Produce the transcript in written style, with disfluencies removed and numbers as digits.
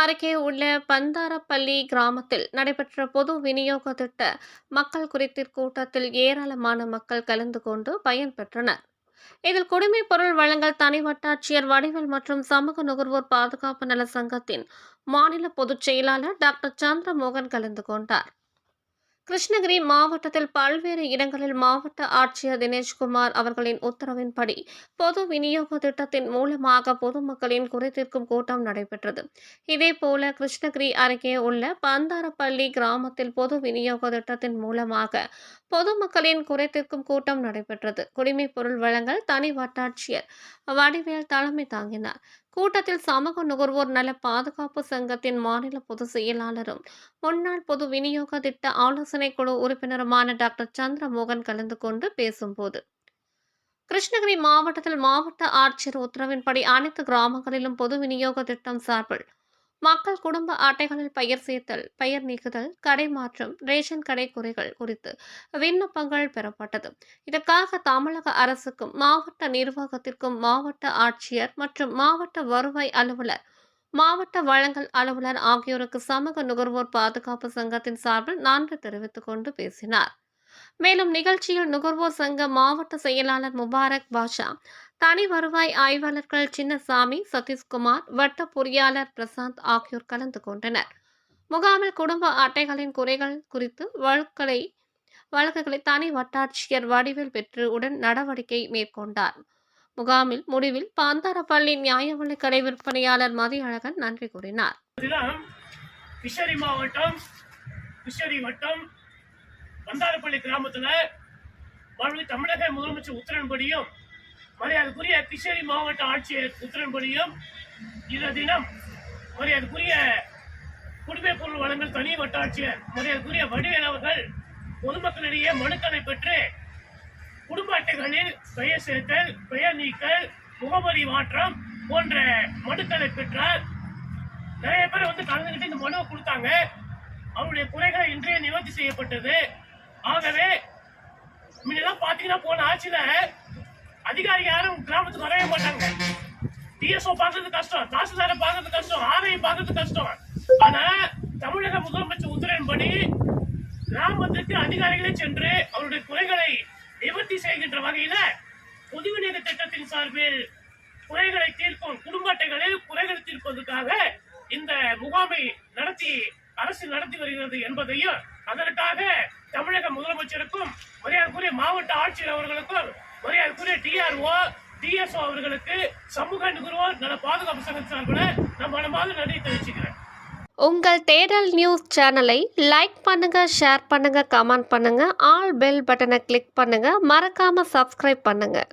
அருகே உள்ள பந்தாரப்பள்ளி கிராமத்தில் நடைபெற்ற பொது விநியோக திட்ட மக்கள் குறைதீர் கூட்டத்தில் ஏராளமான மக்கள் கலந்து கொண்டு பயன்பெற்றனர். இதில் குடிமைப் பொருள் வழங்கல் தனி வட்டாட்சியர் வடிவேல் மற்றும் சமூக நுகர்வோர் பாதுகாப்பு நல சங்கத்தின் மாநில பொதுச் செயலாளர் டாக்டர் சந்திரமோகன் கலந்து கொண்டார். கிருஷ்ணகிரி மாவட்டத்தில் பல்வேறு இடங்களில் மாவட்ட ஆட்சியர் தினேஷ்குமார் அவர்களின் உத்தரவின்படி பொது விநியோக திட்டத்தின் மூலமாக பொதுமக்களின் குறைதீர்க்கும் கூட்டம் நடைபெற்றது. இதேபோல கிருஷ்ணகிரி அருகே உள்ள பந்தாரப்பள்ளி கிராமத்தில் பொது விநியோக திட்டத்தின் மூலமாக பொதுமக்களின் குறைதீர்க்கும் கூட்டம் நடைபெற்றது. குடிமைப் பொருள் வழங்கல் தனி வட்டாட்சியர் வடிவேல் தலைமை தாங்கினார். கூட்டத்தில் சமூக நுகர்வோர் நல பாதுகாப்பு சங்கத்தின் மாநில பொதுச் செயலாளரும் முன்னாள் பொது விநியோக திட்ட ஆலோசனை குழு உறுப்பினருமான டாக்டர் சந்திரமோகன் கலந்து கொண்டு பேசும்போது, கிருஷ்ணகிரி மாவட்டத்தில் மாவட்ட ஆட்சியர் உத்தரவின்படி அனைத்து கிராமங்களிலும் பொது விநியோக திட்டம் சார்பில் மக்கள் குடும்ப அட்டைகளில் பெயர் சேர்த்தல், பெயர் நீக்குதல், கடை மாற்றம், ரேஷன் கடை குறைகள் குறித்து விண்ணப்பங்கள் பெறப்பட்டது. இதற்காக தமிழக அரசுக்கும் மாவட்ட நிர்வாகத்திற்கும் மாவட்ட ஆட்சியர் மற்றும் மாவட்ட வருவாய் அலுவலர், மாவட்ட வழங்கல் அலுவலர் ஆகியோருக்கு சமூக நுகர்வோர் பாதுகாப்பு சங்கத்தின் சார்பில் நன்றி தெரிவித்துக் கொண்டு பேசினார். மேலும் நிகழ்ச்சியில் நுகர்வோர் சங்க மாவட்ட செயலாளர் முபாரக் பாஷா, தனி வருவாய் ஆய்வாளர்கள் சின்னசாமி, சதீஷ்குமார், வட்ட பொறியாளர் பிரசாந்த் ஆகியோர் கலந்து கொண்டனர். முகாமில் குடும்ப அட்டைகளின் குறைகள் குறித்து வழக்குகளை தனி வட்டாட்சியர் வடிவேல் பெற்று உடன் நடவடிக்கை மேற்கொண்டார். முகாமில் முடிவில் பந்தாரப்பள்ளி நியாய விலைக் கடை விற்பனையாளர் மதியழகன் நன்றி கூறினார். பந்தாரப்பள்ளி கிராமத்தில் தமிழக முதலமைச்சர் உத்தரவின்படியும் மரியாதைக்குரிய கிருஷ்ணகிரி மாவட்ட ஆட்சியர் உத்தரவின்படியும் இந்த தினம் மரியாதைக்குரிய குடிமைப் பொருள் வழங்கல் தனி வட்டாட்சியர் மரியாதைக்குரிய வடிவேல் அவர்கள் பொதுமக்களிடையே மனுக்களை பெற்று குடும்ப அட்டைகளில் பெயர் சேர்த்தல், பெயர் நீக்கல், முகவரி மாற்றம் போன்ற மனுக்களை பெற்றார். நிறைய பேர் கலந்துகிட்டு இந்த மனுவை கொடுத்தாங்க. அவருடைய குறைகளை இன்றைய நிவர்த்தி செய்யப்பட்டது. ஆகவே முன்னெல்லாம் பாத்தீங்கன்னா போன ஆட்சியில அதிகாரிகள் யாரும் கிராமத்துக்கு வரவே மாட்டாங்க. டிஎஸ்ஓ பாக்குறது கஷ்டம், தாசில்தாரை பாக்குறது கஷ்டம், ஆர்ஐ பாக்குறது கஷ்டம். ஆனா தமிழக முதலமைச்சர் உத்தரவின்படி கிராமத்திற்கு அதிகாரிகளே சென்று அவருடைய குறைகளை நிவர்த்தி செய்கின்ற வகையில பொது விநியோக திட்டத்தின் சார்பில் குறைகளை தீர்க்கும் குடும்ப அட்டைகளில் குறைகளை தீர்ப்பதற்காக இந்த முகாமை அரசு நடத்தி வருகிறது என்பதையும், அதற்காக தமிழக முதலமைச்சருக்கும் மரியாதைக்குரிய மாவட்ட ஆட்சியர் அவர்களுக்கும் மரியாதைக்குரிய டிஆர்ஓ, டிஎஸ்ஓ அவர்களுக்கு சமூக நுகர்வோர் நல பாதுகாப்பு சங்கம் சார்பில் நான் மனமார்ந்த நன்றி தெரிவிச்சுக்கிறேன். உங்கள் தேடல் நியூஸ் சேனலை லைக் பண்ணுங்க, ஷேர் பண்ணுங்க, கமெண்ட் பண்ணுங்க, ஆல் பெல் பட்டனை கிளிக் பண்ணுங்க, மறக்காம சப்ஸ்கிரைப் பண்ணுங்க.